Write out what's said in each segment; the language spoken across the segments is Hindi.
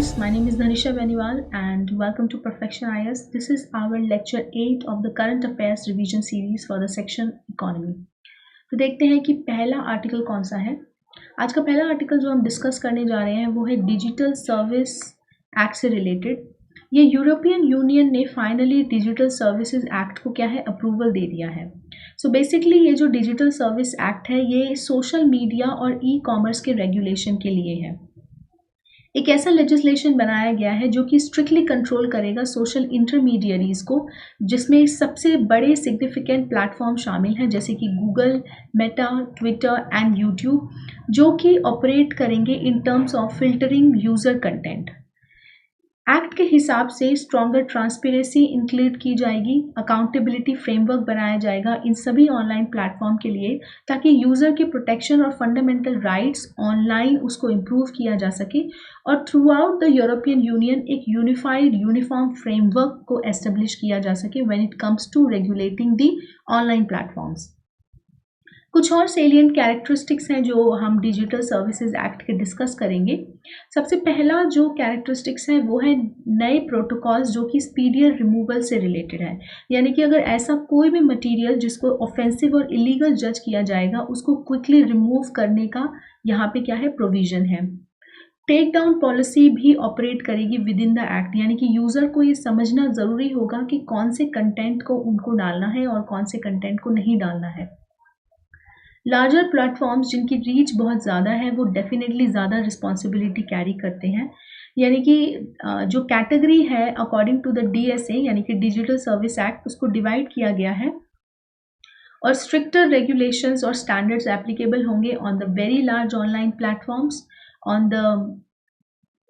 students, my name is Dhanisha Beniwal and welcome to Perfection IS. This is our lecture 8 of the current affairs revision series for the section economy. तो देखते हैं कि पहला आर्टिकल कौन सा है। आज का पहला आर्टिकल जो हम डिस्कस करने जा रहे हैं वो है डिजिटल सर्विस एक्ट से रिलेटेड। ये यूरोपियन यूनियन ने फाइनली डिजिटल सर्विसेज एक्ट को क्या है अप्रूवल दे दिया है। सो बेसिकली ये जो डिजिटल सर्विस एक्ट है ये सोशल मीडिया और ई कॉमर्स के रेगुलेशन के लिए है। एक ऐसा लेजिस्लेशन बनाया गया है जो कि स्ट्रिक्टली कंट्रोल करेगा सोशल इंटरमीडियरीज को, जिसमें सबसे बड़े सिग्निफिकेंट प्लेटफॉर्म शामिल हैं जैसे कि Google, Meta, Twitter and YouTube, जो कि ऑपरेट करेंगे in terms of filtering user content. Act के हिसाब से स्ट्रॉन्गर ट्रांसपेरेंसी इंक्लूड की जाएगी, अकाउंटेबिलिटी फ्रेमवर्क बनाया जाएगा इन सभी ऑनलाइन प्लेटफॉर्म के लिए ताकि यूज़र के प्रोटेक्शन और फंडामेंटल राइट्स ऑनलाइन उसको इम्प्रूव किया जा सके और throughout the European Union एक यूनिफाइड यूनिफॉर्म फ्रेमवर्क को एस्टेब्लिश किया जा सके when it comes to regulating the online platforms. कुछ और सेलिएंट कैरेक्टरिस्टिक्स हैं जो हम डिजिटल सर्विसेज एक्ट के डिस्कस करेंगे। सबसे पहला जो कैरेक्टरिस्टिक्स है वो है नए प्रोटोकॉल्स जो कि स्पीडियर रिमूवल से रिलेटेड है, यानी कि अगर ऐसा कोई भी मटेरियल जिसको ऑफेंसिव और इलीगल जज किया जाएगा उसको क्विकली रिमूव करने का यहाँ पे क्या है प्रोविजन है। टेक डाउन पॉलिसी भी ऑपरेट करेगी विद इन द एक्ट, यानी कि यूज़र को ये समझना ज़रूरी होगा कि कौन से कंटेंट को उनको डालना है और कौन से कंटेंट को नहीं डालना है। लार्जर प्लेटफॉर्म्स जिनकी रीच बहुत ज़्यादा है वो डेफिनेटली ज़्यादा रिस्पॉन्सिबिलिटी कैरी करते हैं, यानी कि जो कैटेगरी है अकॉर्डिंग टू द DSA यानी कि डिजिटल सर्विस एक्ट उसको डिवाइड किया गया है और स्ट्रिक्टर रेगुलेशंस और स्टैंडर्ड्स एप्लीकेबल होंगे on the very large online platforms, on the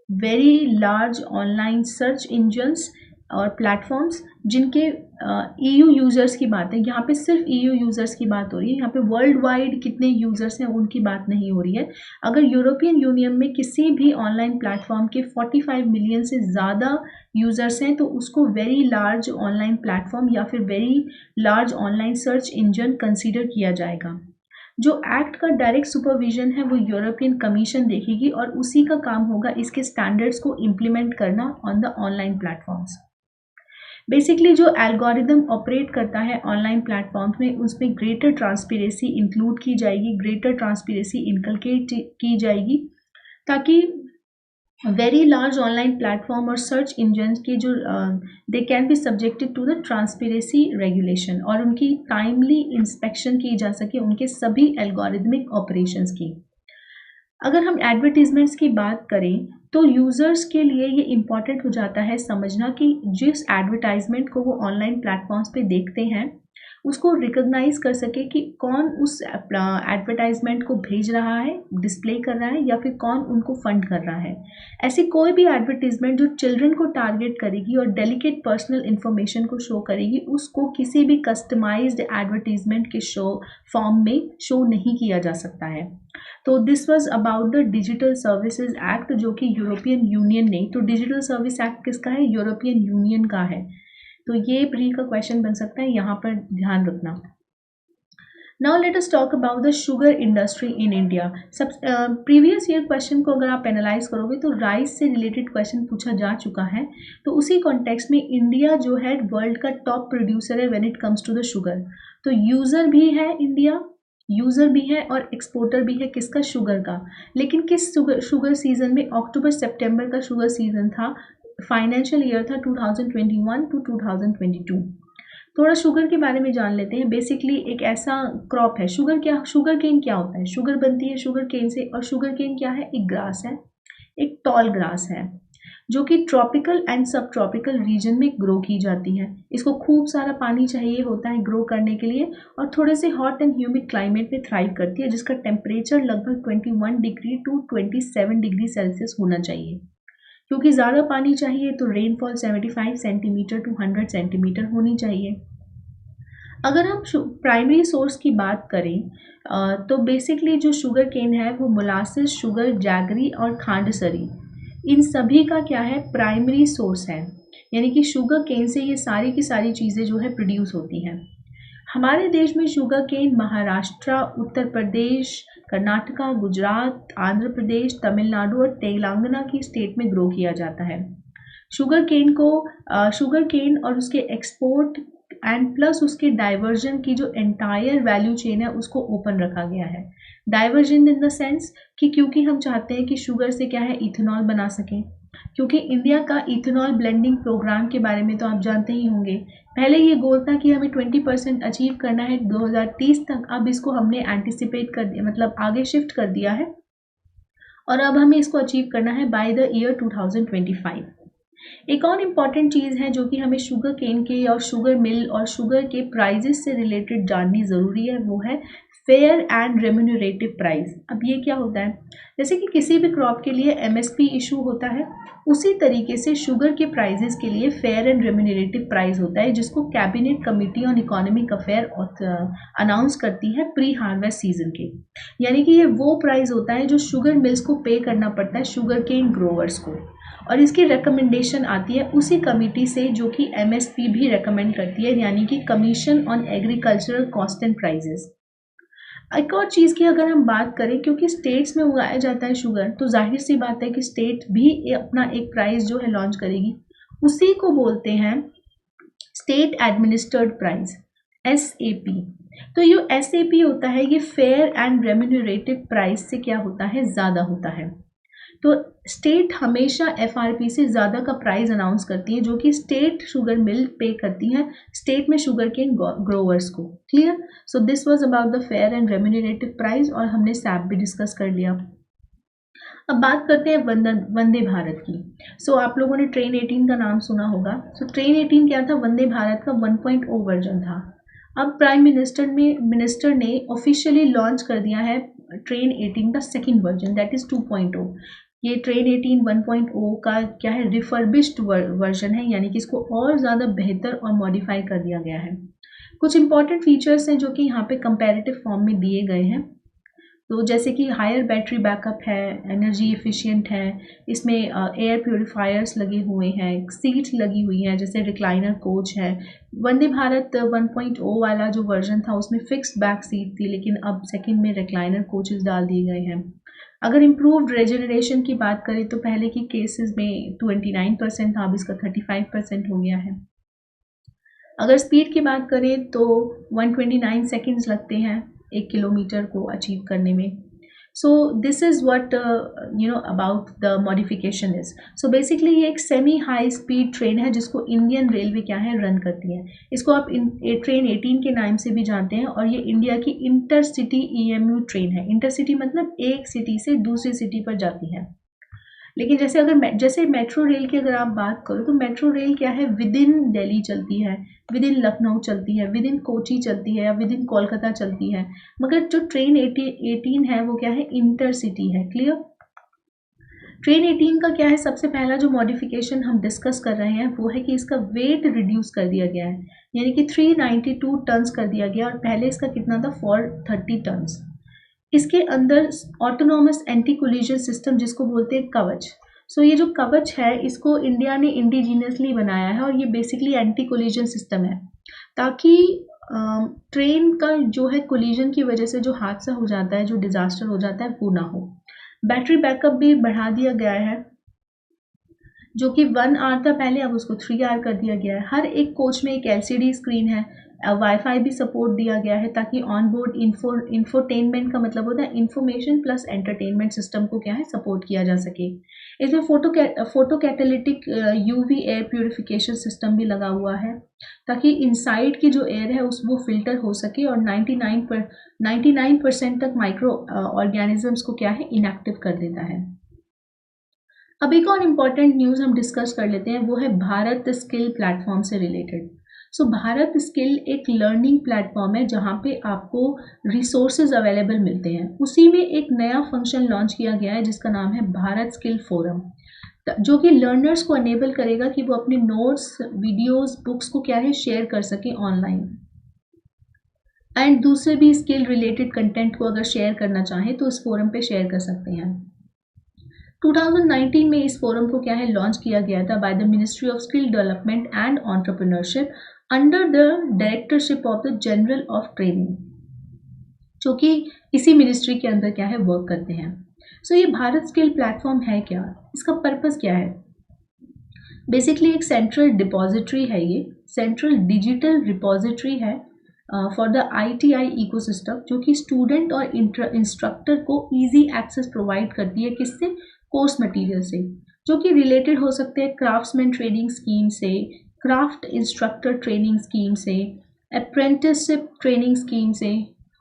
very large online search engines और प्लेटफॉर्म्स जिनके EU यूज़र्स की बात है। यहाँ पे सिर्फ EU यूज़र्स की बात हो रही है, यहाँ पे वर्ल्ड वाइड कितने यूज़र्स हैं उनकी बात नहीं हो रही है। अगर यूरोपियन यूनियन में किसी भी ऑनलाइन प्लेटफॉर्म के 45 मिलियन से ज़्यादा यूज़र्स हैं तो उसको वेरी लार्ज ऑनलाइन प्लेटफॉर्म या फिर very large online search engine consider किया जाएगा। जो एक्ट का डायरेक्ट सुपरविजन है वो यूरोपियन कमीशन देखेगी और उसी का काम होगा इसके स्टैंडर्ड्स को इम्प्लीमेंट करना on the online platforms. Basically जो एल्गोरिदम ऑपरेट करता है ऑनलाइन प्लेटफॉर्म्स में उसमें ग्रेटर ट्रांसपेरेंसी इंक्लूड की जाएगी, ग्रेटर ट्रांसपेरेंसी इनकलकेट की जाएगी ताकि वेरी लार्ज ऑनलाइन प्लेटफॉर्म और सर्च इंजन के जो they can be subjected to the transparency regulation और उनकी टाइमली इंस्पेक्शन की जा सके उनके सभी एल्गोरिदमिक ऑपरेशंस की। अगर हम एडवर्टीजमेंट्स की बात करें तो यूज़र्स के लिए ये इम्पॉर्टेंट हो जाता है समझना कि जिस एडवर्टाइजमेंट को वो ऑनलाइन प्लेटफॉर्म्स पे देखते हैं उसको रिकॉग्नाइज कर सके कि कौन उस एडवर्टाइजमेंट को भेज रहा है, डिस्प्ले कर रहा है या फिर कौन उनको फंड कर रहा है। ऐसी कोई भी एडवर्टीजमेंट जो चिल्ड्रन को टारगेट करेगी और डेलिकेट पर्सनल इन्फॉर्मेशन को शो करेगी उसको किसी भी कस्टमाइज्ड एडवर्टीजमेंट के शो फॉर्म में शो नहीं किया जा सकता है। तो this was about the digital services act जो कि यूरोपियन यूनियन ने, तो डिजिटल सर्विस एक्ट किसका है? यूरोपियन यूनियन का है। तो ये प्री का क्वेश्चन बन सकता है, यहाँ पर ध्यान रखना। Now let us talk about the sugar industry in India. सब प्रीवियस ईयर क्वेश्चन को अगर आप एनालाइज करोगे तो राइस से रिलेटेड क्वेश्चन पूछा जा चुका है, तो उसी कॉन्टेक्स्ट में इंडिया जो है वर्ल्ड का टॉप प्रोड्यूसर है when it comes to the sugar. तो यूज़र भी है इंडिया, यूज़र भी है और एक्सपोर्टर भी है किसका? शुगर का। लेकिन किस शुगर सीजन में? अक्टूबर सितंबर का शुगर सीजन था, फाइनेंशियल ईयर था 2021 टू 2022। थोड़ा शुगर के बारे में जान लेते हैं। बेसिकली एक ऐसा क्रॉप है, शुगर केन क्या होता है? शुगर बनती है शुगर केन से, और शुगर केन क्या है? एक ग्रास है, एक टॉल ग्रास है जो कि ट्रॉपिकल एंड सब ट्रॉपिकल रीजन में ग्रो की जाती है। इसको खूब सारा पानी चाहिए होता है ग्रो करने के लिए और थोड़े से हॉट एंड ह्यूमिड क्लाइमेट में थ्राइव करती है जिसका टेम्परेचर लगभग 21 डिग्री टू 27 डिग्री सेल्सियस होना चाहिए। क्योंकि ज़्यादा पानी चाहिए तो रेनफॉल 75 सेंटीमीटर टू 100 सेंटीमीटर होनी चाहिए। अगर हम प्राइमरी सोर्स की बात करें तो बेसिकली जो शुगर केन है वो मोलासेस, शुगर, जैगरी और खांडसरी, इन सभी का क्या है? प्राइमरी सोर्स है, यानी कि शुगर केन से ये सारी की सारी चीज़ें जो है प्रोड्यूस होती हैं। हमारे देश में शुगर केन महाराष्ट्र, उत्तर प्रदेश, कर्नाटका, गुजरात, आंध्र प्रदेश, तमिलनाडु और तेलंगाना की स्टेट में ग्रो किया जाता है। शुगर केन और उसके एक्सपोर्ट एंड प्लस उसके डाइवर्जन की जो एंटायर वैल्यू चेन है उसको ओपन रखा गया है। डाइवर्जन इन द सेंस कि क्योंकि हम चाहते हैं कि शुगर से क्या है इथेनॉल बना सकें, क्योंकि इंडिया का इथेनॉल ब्लेंडिंग प्रोग्राम के बारे में तो आप जानते ही होंगे। पहले ये गोल था कि हमें 20% अचीव करना है 2030 तक, अब इसको हमने एंटिसिपेट कर दिया, मतलब आगे शिफ्ट कर दिया है और अब हमें इसको अचीव करना है बाय द ईयर 2025। एक और इम्पॉर्टेंट चीज़ है जो कि हमें शुगर केन के और शुगर मिल और शुगर के प्राइजेस से रिलेटेड जाननी ज़रूरी है, वो है फेयर एंड रेम्यूनरेटिव प्राइस। अब ये क्या होता है, जैसे कि किसी भी क्रॉप के लिए एमएसपी इशू होता है, उसी तरीके से शुगर के प्राइजेस के लिए फेयर एंड रेम्यूनरेटिव प्राइस होता है, जिसको cabinet committee on economic affair announce करती है प्री हार्वेस्ट सीजन के। यानी कि ये वो प्राइस होता है जो शुगर मिल्स को पे करना पड़ता है शुगर केन ग्रोवर्स को, और इसकी रिकमेंडेशन आती है उसी कमेटी से जो कि एमएसपी भी रिकमेंड करती है, यानी कि commission on agricultural cost and prices. एक और चीज़ की अगर हम बात करें, क्योंकि स्टेट्स में उगाया जाता है शुगर, तो जाहिर सी बात है कि स्टेट भी अपना एक प्राइस जो है लॉन्च करेगी, उसी को बोलते हैं स्टेट एडमिनिस्टर्ड प्राइस, एसएपी। तो ये एसएपी होता है ये फेयर एंड रेम्यूनरेटिव प्राइस से क्या होता है, ज़्यादा होता है। तो स्टेट हमेशा एफआरपी से ज़्यादा का प्राइस अनाउंस करती है, जो कि स्टेट शुगर मिल पे करती है स्टेट में शुगर केन ग्रोवर्स को। Clear? So this was about the fair and remunerative price, और हमने सैप भी डिस्कस कर लिया। अब बात करते हैं वंदे भारत की। सो आप लोगों ने ट्रेन 18 का नाम सुना होगा। सो ट्रेन 18 क्या था, वंदे भारत का 1.0 वर्जन था। अब प्राइम मिनिस्टर ने ऑफिशियली लॉन्च कर दिया है ट्रेन 18 का सेकेंड वर्जन, दैट इज 2.0। ये ट्रेन 18 1.0 का क्या है, रिफर्बिश्ड वर्जन है, यानी कि इसको और ज़्यादा बेहतर और मॉडिफाई कर दिया गया है। कुछ इंपॉर्टेंट फीचर्स हैं जो कि यहाँ पे कंपैरेटिव फॉर्म में दिए गए हैं। तो जैसे कि हायर बैटरी बैकअप है, एनर्जी एफिशिएंट है, इसमें एयर प्योरीफायर्स लगे हुए हैं, सीट लगी हुई हैं, जैसे रिक्लाइनर कोच है। वंदे भारत 1.0 वाला जो वर्जन था उसमें फिक्स्ड बैक सीट थी, लेकिन अब सेकंड में रिक्लाइनर कोचेस डाल दिए गए हैं। अगर इम्प्रूव्ड रेजनरेशन की बात करें तो पहले की केसेस में 29% था, अब इसका 35% हो गया है। अगर स्पीड की बात करें तो 129 सेकेंड्स लगते हैं 1 किलोमीटर को अचीव करने में। So this is what about the modification is. So basically ये एक सेमी हाई स्पीड ट्रेन है जिसको इंडियन रेलवे क्या है रन करती है। इसको आप ट्रेन 18 के नाम से भी जानते हैं, और ये इंडिया की इंटरसिटी ईएमयू ट्रेन है। इंटरसिटी मतलब एक सिटी से दूसरी सिटी पर जाती है। लेकिन जैसे मेट्रो रेल की अगर आप बात करो तो मेट्रो रेल क्या है, विद इन दिल्ली चलती है, विद इन लखनऊ चलती है, विद इन कोची चलती है, या विद इन कोलकाता चलती है। मगर जो ट्रेन 18 है वो क्या है, इंटरसिटी है। क्लियर? ट्रेन 18 का क्या है, सबसे पहला जो मॉडिफिकेशन हम डिस्कस कर रहे हैं वो है कि इसका वेट रिड्यूस कर दिया गया है, यानी कि 392 टन्स कर दिया गया, और पहले इसका कितना था, 430 टन्स। इसके अंदर ऑटोनॉमस एंटी कोलिजन सिस्टम जिसको बोलते हैं कवच। सो ये जो कवच है इसको इंडिया ने इंडिजीनियसली बनाया है, और ये बेसिकली एंटी कोलिजन सिस्टम है, ताकि ट्रेन का जो है कोलिजन की वजह से जो हादसा हो जाता है, जो डिजास्टर हो जाता है, वो ना हो। बैटरी बैकअप भी बढ़ा दिया गया है, जो कि 1 आवर था पहले, अब उसको 3 आवर कर दिया गया है। हर एक कोच में एक एलसीडी स्क्रीन है, वाईफाई भी सपोर्ट दिया गया है, ताकि ऑन बोर्ड इंफोटेनमेंट का मतलब होता है इंफॉर्मेशन प्लस एंटरटेनमेंट सिस्टम को क्या है सपोर्ट किया जा सके। इसमें photo catalytic UV air purification system भी लगा हुआ है, ताकि इनसाइड की जो एयर है वो फिल्टर हो सके, और 99% तक माइक्रो ऑर्गेनिजम्स को क्या है इनएक्टिव कर देता है। अब एक और इम्पॉर्टेंट न्यूज़ हम डिस्कस कर लेते हैं, वो है भारत स्किल प्लेटफॉर्म से रिलेटेड। सो भारत स्किल एक लर्निंग प्लेटफॉर्म है जहाँ पे आपको रिसोर्सेज अवेलेबल मिलते हैं। उसी में एक नया फंक्शन लॉन्च किया गया है जिसका नाम है भारत स्किल फोरम, जो कि लर्नर्स को अनेबल करेगा कि वो अपने नोट्स, वीडियोस, बुक्स को क्या है शेयर कर सके ऑनलाइन, एंड दूसरे भी स्किल रिलेटेड कंटेंट को अगर शेयर करना चाहें तो इस फोरम पे शेयर कर सकते हैं। 2019 में इस फोरम को क्या है लॉन्च किया गया था by the ministry of skill development and entrepreneurship under the directorship of the general of training. जो कि इसी मिनिस्ट्री के अंदर क्या है वर्क करते हैं। सो ये भारत स्किल प्लेटफॉर्म है क्या, इसका पर्पस क्या है? बेसिकली एक सेंट्रल डिपॉजिटरी है, ये सेंट्रल डिजिटल रिपॉजिटरी है फॉर द ITI इकोसिस्टम, जो कि स्टूडेंट और इंस्ट्रक्टर को इजी एक्सेस प्रोवाइड करती है। किससे? कोर्स मटेरियल से, जो कि रिलेटेड हो सकते हैं क्राफ्ट्समैन ट्रेनिंग स्कीम से, क्राफ्ट इंस्ट्रक्टर ट्रेनिंग स्कीम से, अप्रेंटिसशिप ट्रेनिंग स्कीम से,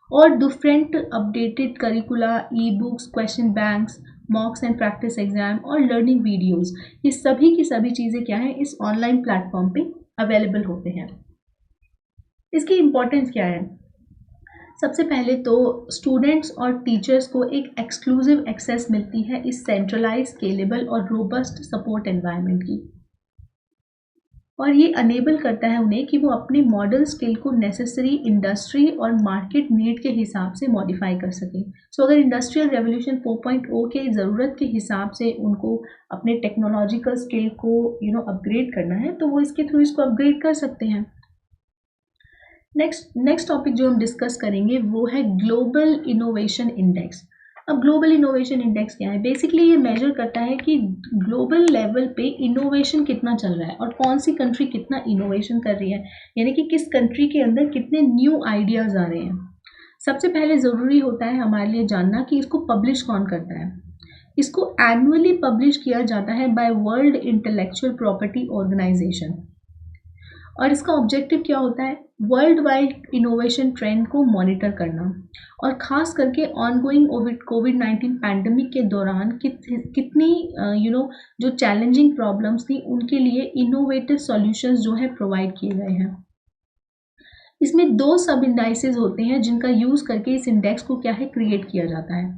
और different updated करिकुला, e books, question banks, मॉक्स and practice exam और लर्निंग वीडियोस, ये सभी की सभी चीज़ें क्या है इस ऑनलाइन प्लेटफॉर्म पे अवेलेबल होते हैं। इसकी इम्पोर्टेंस क्या है? सबसे पहले तो स्टूडेंट्स और टीचर्स को एक एक्सक्लूसिव एक्सेस मिलती है इस सेंट्रलाइज, स्केलेबल और रोबस्ट सपोर्ट एनवायरनमेंट की, और ये अनेबल करता है उन्हें कि वो अपने मॉडल स्किल को नेसेसरी इंडस्ट्री और मार्केट नीड के हिसाब से मॉडिफाई कर सकें। सो अगर इंडस्ट्रियल रेवोल्यूशन 4.0 के ज़रूरत के हिसाब से उनको अपने टेक्नोलॉजिकल स्किल को अपग्रेड करना है, तो वो इसके थ्रू इसको अपग्रेड कर सकते हैं। नेक्स्ट टॉपिक जो हम डिस्कस करेंगे वो है ग्लोबल इनोवेशन इंडेक्स। अब ग्लोबल इनोवेशन इंडेक्स क्या है? बेसिकली ये मेजर करता है कि ग्लोबल लेवल पे इनोवेशन कितना चल रहा है और कौन सी कंट्री कितना इनोवेशन कर रही है, यानी कि किस कंट्री के अंदर कितने न्यू आइडियाज़ आ रहे हैं। सबसे पहले ज़रूरी होता है हमारे लिए जानना कि इसको पब्लिश कौन करता है। इसको एनुअली पब्लिश किया जाता है by World Intellectual Property Organization, और इसका ऑब्जेक्टिव क्या होता है? वर्ल्ड वाइड इनोवेशन ट्रेंड को मॉनिटर करना, और ख़ास करके ऑनगोइंग कोविड-19 पैंडमिक के दौरान कितनी जो चैलेंजिंग प्रॉब्लम्स थी उनके लिए इनोवेटिव सॉल्यूशंस जो है प्रोवाइड किए गए हैं। इसमें 2 सब इंडाइसेस होते हैं जिनका यूज़ करके इस इंडेक्स को क्या है क्रिएट किया जाता है।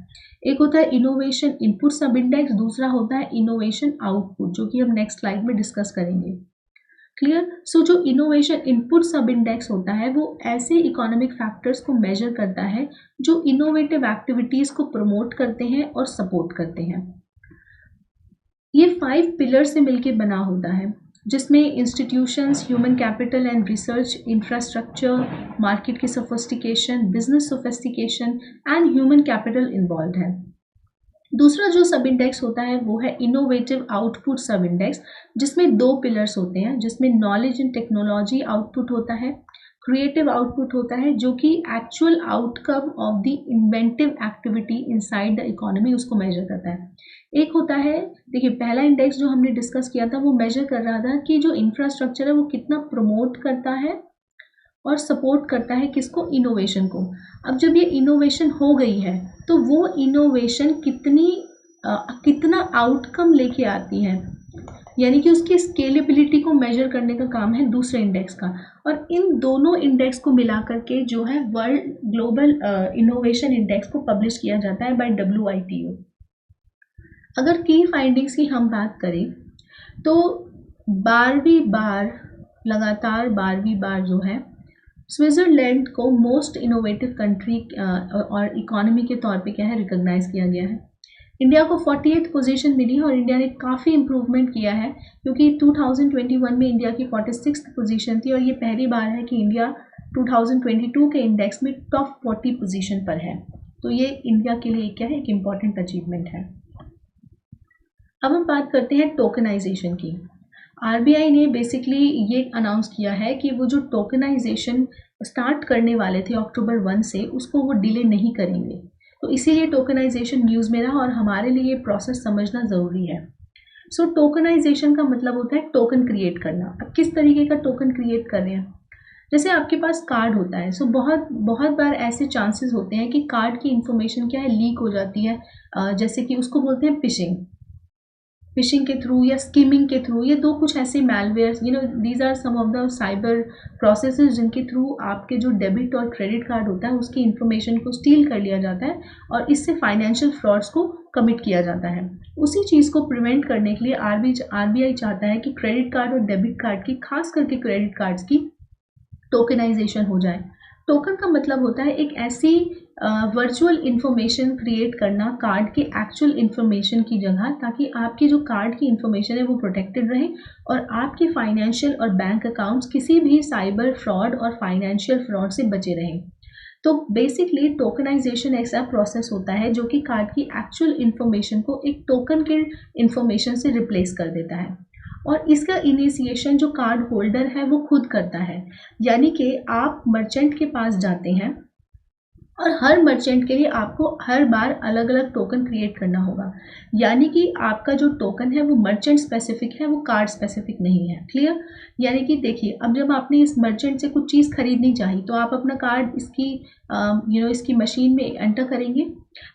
एक होता है इनोवेशन इनपुट सब इंडेक्स, दूसरा होता है इनोवेशन आउटपुट, जो कि हम नेक्स्ट स्लाइड में डिस्कस करेंगे। क्लियर? सो जो इनोवेशन इनपुट सब इंडेक्स होता है वो ऐसे इकोनॉमिक फैक्टर्स को मेजर करता है जो इनोवेटिव एक्टिविटीज़ को प्रमोट करते हैं और सपोर्ट करते हैं। ये 5 पिलर से मिलकर बना होता है, जिसमें institutions, human capital and research infrastructure, market की sophistication, business sophistication and human capital involve है। दूसरा जो सब इंडेक्स होता है वो है इनोवेटिव आउटपुट सब इंडेक्स, जिसमें 2 पिलर्स होते हैं, जिसमें नॉलेज एंड टेक्नोलॉजी आउटपुट होता है, क्रिएटिव आउटपुट होता है, जो कि actual outcome of the inventive activity inside the economy उसको मेजर करता है। एक होता है, देखिए पहला इंडेक्स जो हमने डिस्कस किया था वो मेजर कर रहा था कि जो इंफ्रास्ट्रक्चर है वो कितना प्रमोट करता है और सपोर्ट करता है किसको? इनोवेशन को। अब जब ये इनोवेशन हो गई है तो वो इनोवेशन कितना आउटकम लेके आती है, यानी कि उसकी स्केलेबिलिटी को मेजर करने का काम है दूसरे इंडेक्स का। और इन दोनों इंडेक्स को मिला करके जो है वर्ल्ड ग्लोबल इनोवेशन इंडेक्स को पब्लिश किया जाता है बाय WITO। अगर की फाइंडिंग्स की हम बात करें तो 12वीं बार जो है स्विट्ज़रलैंड को मोस्ट इनोवेटिव कंट्री और इकोनॉमी के तौर पे क्या है रिकॉग्नाइज किया गया है। इंडिया को 48th पोजीशन मिली है और इंडिया ने काफ़ी इम्प्रूवमेंट किया है, क्योंकि 2021 में इंडिया की 46th पोजीशन थी और ये पहली बार है कि इंडिया 2022 के इंडेक्स में टॉप 40 पोजीशन पर है। तो ये इंडिया के लिए क्या है, एक इम्पॉर्टेंट अचीवमेंट है। अब हम बात करते हैं टोकनाइजेशन की। RBI ने बेसिकली ये अनाउंस किया है कि वो जो टोकनाइजेशन स्टार्ट करने वाले थे अक्टूबर 1 से, उसको वो डिले नहीं करेंगे। तो इसीलिए टोकनाइजेशन न्यूज़ में रहा और हमारे लिए ये प्रोसेस समझना ज़रूरी है। सो टोकनाइजेशन का मतलब होता है टोकन क्रिएट करना। अब किस तरीके का टोकन क्रिएट कर रहे हैं? जैसे आपके पास कार्ड होता है, सो बहुत बार ऐसे चांसेस होते हैं कि कार्ड की इंफॉर्मेशन क्या है लीक हो जाती है, जैसे कि उसको बोलते हैं फिशिंग के थ्रू या स्किमिंग के थ्रू। ये 2 कुछ ऐसे malwares, these are some of the cyber processes जिनके थ्रू आपके जो डेबिट और क्रेडिट कार्ड होता है उसकी इन्फॉर्मेशन को स्टील कर लिया जाता है और इससे फाइनेंशियल फ्रॉड्स को कमिट किया जाता है। उसी चीज़ को प्रिवेंट करने के लिए RBI चाहता है कि क्रेडिट कार्ड और डेबिट कार्ड की, खास करके क्रेडिट कार्ड्स की टोकनाइजेशन हो जाए। टोकन का मतलब होता है एक ऐसी वर्चुअल इंफॉर्मेशन क्रिएट करना कार्ड के एक्चुअल इंफॉर्मेशन की जगह, ताकि आपकी जो कार्ड की इंफॉर्मेशन है वो प्रोटेक्टेड रहे और आपके फाइनेंशियल और बैंक अकाउंट्स किसी भी साइबर फ्रॉड और फाइनेंशियल फ्रॉड से बचे रहें। तो बेसिकली टोकनाइजेशन ऐसा प्रोसेस होता है जो कि कार्ड की एक्चुअल इंफॉर्मेशन को एक टोकन के इंफॉर्मेशन से रिप्लेस कर देता है, और इसका इनिशिएशन जो कार्ड होल्डर है वो खुद करता है। यानी कि आप मर्चेंट के पास जाते हैं और हर मर्चेंट के लिए आपको हर बार अलग अलग टोकन क्रिएट करना होगा। यानी कि आपका जो टोकन है वो मर्चेंट स्पेसिफिक है, वो कार्ड स्पेसिफिक नहीं है। क्लियर? यानी कि देखिए, अब जब आपने इस मर्चेंट से कुछ चीज़ खरीदनी चाहिए तो आप अपना कार्ड इसकी इसकी मशीन में एंटर करेंगे।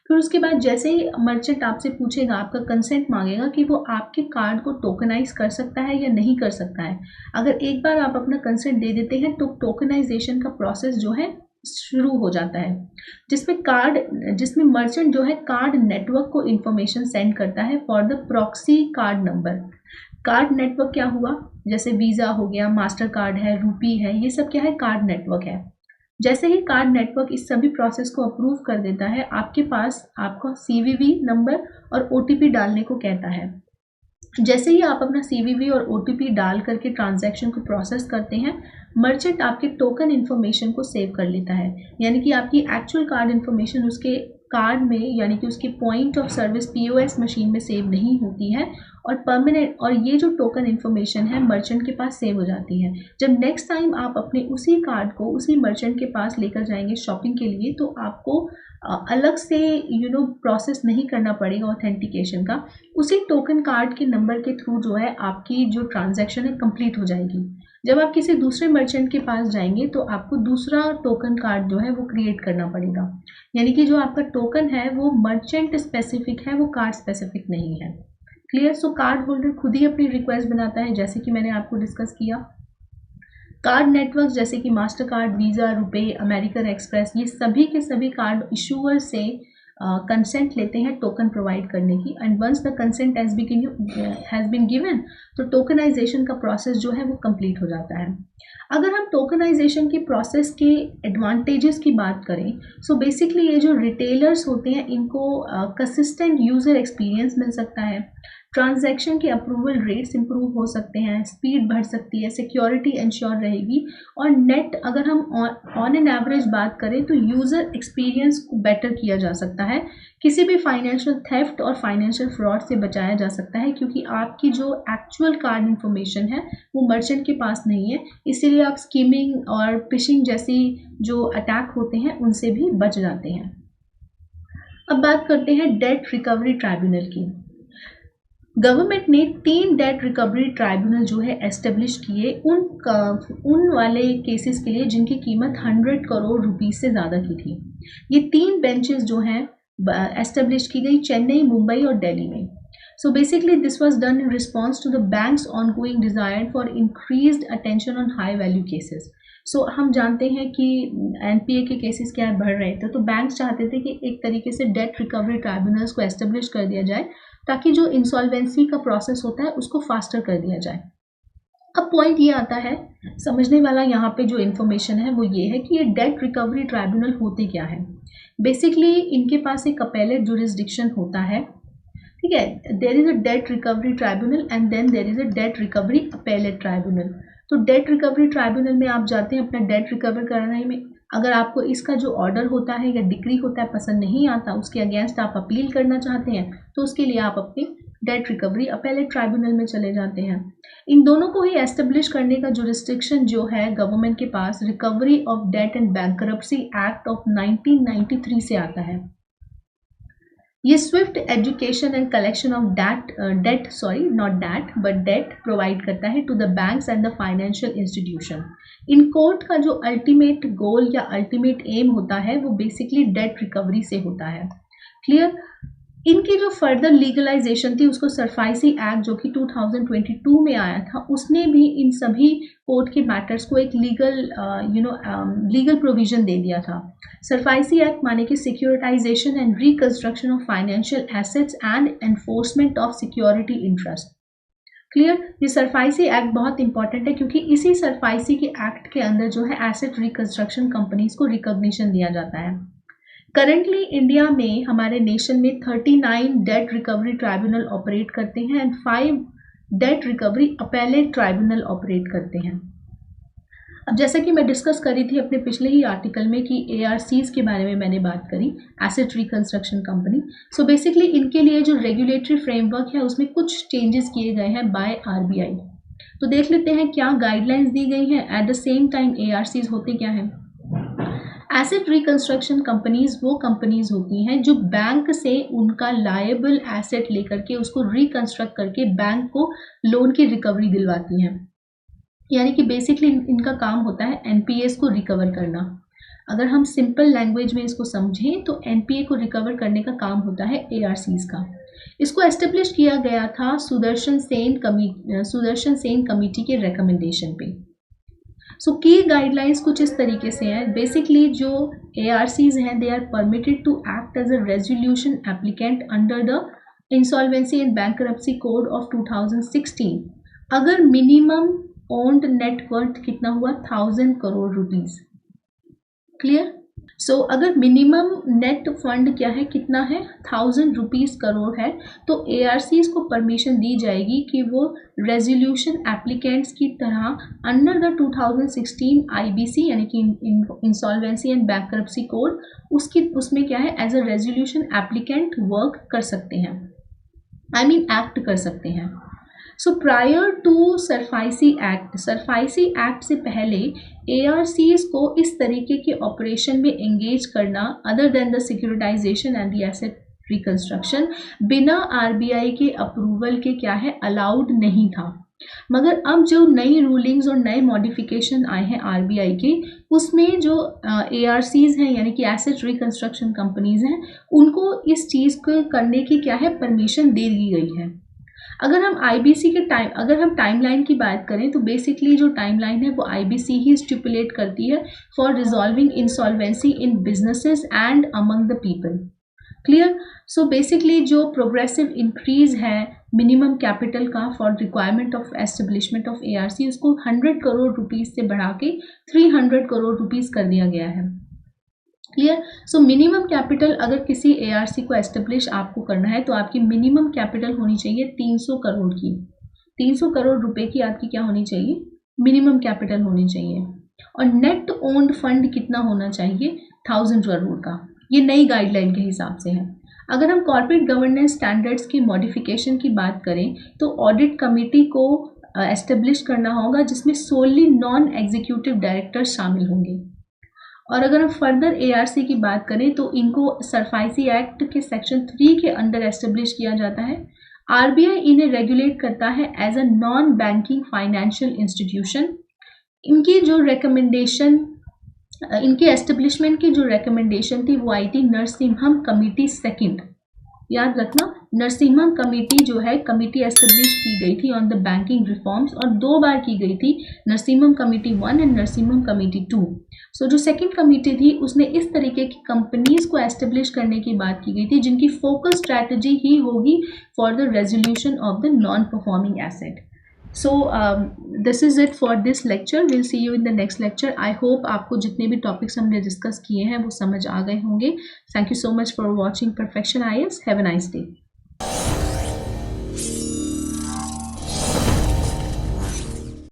फिर उसके बाद जैसे ही मर्चेंट आपसे पूछेगा, आपका कंसेंट मांगेगा कि वो आपके कार्ड को टोकनाइज कर सकता है या नहीं कर सकता है। अगर एक बार आप अपना कंसेंट दे देते हैं तो टोकनाइजेशन का प्रोसेस जो है शुरू हो जाता है, जिसमें मर्चेंट जो है कार्ड नेटवर्क को इंफॉर्मेशन सेंड करता है for the proxy card number. Card network क्या हुआ? जैसे वीज़ा हो गया, मास्टर कार्ड है, रूपी है, ये सब क्या है? कार्ड नेटवर्क है। जैसे ही कार्ड नेटवर्क इस सभी प्रोसेस को अप्रूव कर देता है, आपके पास आपका CVV नंबर और OTP डालने को कहता है। जैसे ही आप अपना CVV और OTP डाल करके ट्रांजैक्शन को प्रोसेस करते हैं, मर्चेंट आपके टोकन इन्फॉर्मेशन को सेव कर लेता है। यानी कि आपकी एक्चुअल कार्ड इन्फॉर्मेशन उसके कार्ड में, यानी कि उसके point of service POS machine में सेव नहीं होती है, और परमानेंट, और ये जो टोकन इन्फॉर्मेशन है मर्चेंट के पास सेव हो जाती है। जब नेक्स्ट टाइम आप अपने उसी कार्ड को उसी मर्चेंट के पास लेकर जाएंगे शॉपिंग के लिए, तो आपको अलग से प्रोसेस नहीं करना पड़ेगा ऑथेंटिकेशन का। उसी टोकन कार्ड के नंबर के थ्रू जो है आपकी जो ट्रांजैक्शन है कंप्लीट हो जाएगी। जब आप किसी दूसरे मर्चेंट के पास जाएंगे तो आपको दूसरा टोकन कार्ड जो है वो क्रिएट करना पड़ेगा। यानी कि जो आपका टोकन है वो मर्चेंट स्पेसिफिक है, वो कार्ड स्पेसिफिक नहीं है। क्लियर? सो कार्ड होल्डर खुद ही अपनी रिक्वेस्ट बनाता है, जैसे कि मैंने आपको डिस्कस किया। कार्ड नेटवर्क जैसे कि master card, visa, RuPay, American express, ये सभी के सभी कार्ड इशूअर से कंसेंट लेते हैं टोकन प्रोवाइड करने की, and once the consent has been given, तो टोकनाइजेशन का प्रोसेस जो है वो कंप्लीट हो जाता है। अगर हम टोकनाइजेशन की प्रोसेस के एडवांटेजेस की बात करें, सो बेसिकली ये जो रिटेलर्स होते हैं इनको कंसिस्टेंट यूज़र एक्सपीरियंस मिल सकता है, ट्रांजैक्शन के अप्रूवल रेट्स इंप्रूव हो सकते हैं, स्पीड बढ़ सकती है, सिक्योरिटी इंश्योर रहेगी, और नेट अगर हम ऑन एन एवरेज बात करें तो यूज़र एक्सपीरियंस को बेटर किया जा सकता है। किसी भी फाइनेंशियल थेफ्ट और फाइनेंशियल फ्रॉड से बचाया जा सकता है, क्योंकि आपकी जो एक्चुअल कार्ड इन्फॉर्मेशन है वो मर्चेंट के पास नहीं है, इसीलिए आप स्कीमिंग और फिशिंग जैसी जो अटैक होते हैं उनसे भी बच जाते हैं। अब बात करते हैं डेट रिकवरी ट्राइब्यूनल की। गवर्नमेंट ने 3 डेट रिकवरी ट्राइब्यूनल जो है एस्टेब्लिश किए उन वाले केसेस के लिए जिनकी कीमत 100 करोड़ रुपीस से ज़्यादा की थी। ये 3 बेंचेस जो हैं एस्टेब्लिश की गई चेन्नई, मुंबई और दिल्ली में। So basically this was done in response to the banks ongoing desire for increased attention on high value cases. सो हम जानते हैं कि NPA के केसेस क्या बढ़ रहे थे, तो बैंक्स चाहते थे कि एक तरीके से डेट रिकवरी ट्राइब्यूनल्स को एस्टेब्लिश कर दिया जाए ताकि जो इंसॉल्वेंसी का प्रोसेस होता है उसको फास्टर कर दिया जाए। अब पॉइंट ये आता है, समझने वाला यहाँ पे जो इन्फॉर्मेशन है वो ये है कि ये डेट रिकवरी ट्राइब्यूनल होते क्या है। बेसिकली इनके पास एक अपेलेट जुरिस्डिक्शन होता है, ठीक है। There is a debt recovery tribunal and then there is a debt recovery appellate tribunal. तो डेट रिकवरी ट्राइब्यूनल में आप जाते हैं अपना डेट रिकवर कराने में, अगर आपको इसका जो ऑर्डर होता है या डिक्री होता है पसंद नहीं आता, उसके अगेंस्ट आप अपील करना चाहते हैं, तो उसके लिए आप अपने डेट रिकवरी अपेलेट ट्राइब्यूनल में चले जाते हैं। इन दोनों को ही एस्टेब्लिश करने का जुरिस्डिक्शन जो है गवर्नमेंट के पास recovery of debt and bankruptcy act of 1993 से आता है। ये swift adjudication and collection of debt provide करता है to the banks and the financial institution. इन कोर्ट का जो अल्टीमेट गोल या अल्टीमेट एम होता है वो बेसिकली डेट रिकवरी से होता है। क्लियर? इनकी जो फर्दर लीगलाइजेशन थी उसको सरफाइसी एक्ट जो कि 2022 में आया था, उसने भी इन सभी कोर्ट के मैटर्स को एक लीगल प्रोविजन दे दिया था। सरफाइसी एक्ट माने कि securitisation and reconstruction of financial assets and enforcement of security interest. Clear? ये सरफाइसी एक्ट बहुत इंपॉर्टेंट है क्योंकि इसी सरफाइसी के एक्ट के अंदर जो है एसेट रिकंस्ट्रक्शन कंपनीज को रिकॉग्निशन दिया जाता है। करंटली इंडिया में हमारे नेशन में 39 डेट रिकवरी ट्राइब्यूनल ऑपरेट करते हैं and 5 date recovery appellate tribunal operate करते हैं। अब जैसा कि मैं डिस्कस करी थी अपने पिछले ही आर्टिकल में कि ARCs के बारे में मैंने बात करी, asset reconstruction company. So basically इनके लिए जो रेगुलेटरी फ्रेमवर्क है उसमें कुछ चेंजेस किए गए हैं बाय RBI। तो देख लेते हैं क्या गाइडलाइंस दी गई हैं। At the same time ARCs होते क्या हैं? एसेट रिकंस्ट्रक्शन कंपनीज वो कंपनीज होती हैं जो बैंक से उनका लायबल एसेट लेकर के उसको रिकंस्ट्रक्ट करके बैंक को लोन की रिकवरी दिलवाती हैं। यानी कि बेसिकली इनका काम होता है NPAs को रिकवर करना। अगर हम सिंपल लैंग्वेज में इसको समझें तो NPA को रिकवर करने का काम होता है ARCs का। इसको एस्टेब्लिश किया गया था सुदर्शन सेन कमेटी के रिकमेंडेशन पे। सो की गाइडलाइंस कुछ इस तरीके से हैं। बेसिकली जो ARCs हैं they are permitted to act as a resolution applicant under the insolvency and bankruptcy code of 2016 अगर मिनिमम ओन्ड नेट वर्थ कितना हुआ 1000 करोड़ रुपीस। क्लियर? सो अगर मिनिमम नेट फंड क्या है, कितना है, 1000 रुपीस करोड़ है, तो ARCs को परमिशन दी जाएगी कि वो रेजोल्यूशन एप्लीकेंट्स की तरह अंडर द 2016 IBC यानी कि इंसॉल्वेंसी एंड बैंकरप्सी कोड उसमें क्या है, as a resolution applicant work कर सकते हैं, एक्ट कर सकते हैं। So prior to SARFAESI act से पहले ARCs को इस तरीके के ऑपरेशन में एंगेज करना other than the securitisation and the asset reconstruction बिना RBI के अप्रूवल के क्या है, अलाउड नहीं था। मगर अब जो नई रूलिंग्स और नए मॉडिफिकेशन आए हैं RBI के, उसमें जो ARCs हैं यानी कि एसेट रिकंस्ट्रक्शन कंपनीज हैं, उनको इस चीज़ को करने की क्या है, परमिशन दे दी गई है। अगर हम IBC के टाइमलाइन की बात करें तो बेसिकली जो टाइमलाइन है वो IBC ही स्टिपुलेट करती है for resolving insolvency in businesses and among the people. Clear? So basically जो प्रोग्रेसिव इंक्रीज है मिनिमम कैपिटल का for requirement of establishment of ARC उसको 100 करोड़ रुपीस से बढ़ा के 300 करोड़ रुपीस कर दिया गया है। क्लियर? सो मिनिमम कैपिटल अगर किसी ARC को एस्टेब्लिश आपको करना है तो आपकी मिनिमम कैपिटल होनी चाहिए 300 करोड़ की। 300 करोड़ रुपए की आपकी क्या होनी चाहिए, मिनिमम कैपिटल होनी चाहिए। और नेट ओन्ड फंड कितना होना चाहिए, 1000 करोड़ का। ये नई गाइडलाइन के हिसाब से है। अगर हम कॉर्पोरेट गवर्नेंस स्टैंडर्ड्स की मॉडिफिकेशन की बात करें तो ऑडिट कमेटी को एस्टेब्लिश करना होगा जिसमें सोली नॉन एग्जीक्यूटिव डायरेक्टर शामिल होंगे। और अगर हम फर्दर ARC की बात करें तो इनको सरफाइसी एक्ट के सेक्शन 3 के अंडर एस्टेब्लिश किया जाता है। RBI इन्हें रेगुलेट करता है as a non banking financial institution. इनकी जो रिकमेंडेशन, इनके एस्टेब्लिशमेंट की जो रिकमेंडेशन थी वो आई थी नरसिम्हम कमेटी सेकंड। याद रखना, नरसिम्हम कमेटी जो है कमेटी एस्टेब्लिश की गई थी ऑन द बैंकिंग रिफॉर्म्स और 2 बार की गई थी, Narasimham committee 1 and Narasimham committee 2। सो जो सेकंड कमेटी थी उसने इस तरीके की कंपनीज को एस्टेब्लिश करने की बात की गई थी जिनकी फोकस स्ट्रैटेजी ही होगी for the resolution of the non performing asset. So this is it for this lecture. We'll see you in the next lecture. I hope आपको जितने भी टॉपिक्स हमने डिस्कस किए हैं वो समझ आ गए होंगे. Thank you so much for watching Perfection IAS. Have a nice day.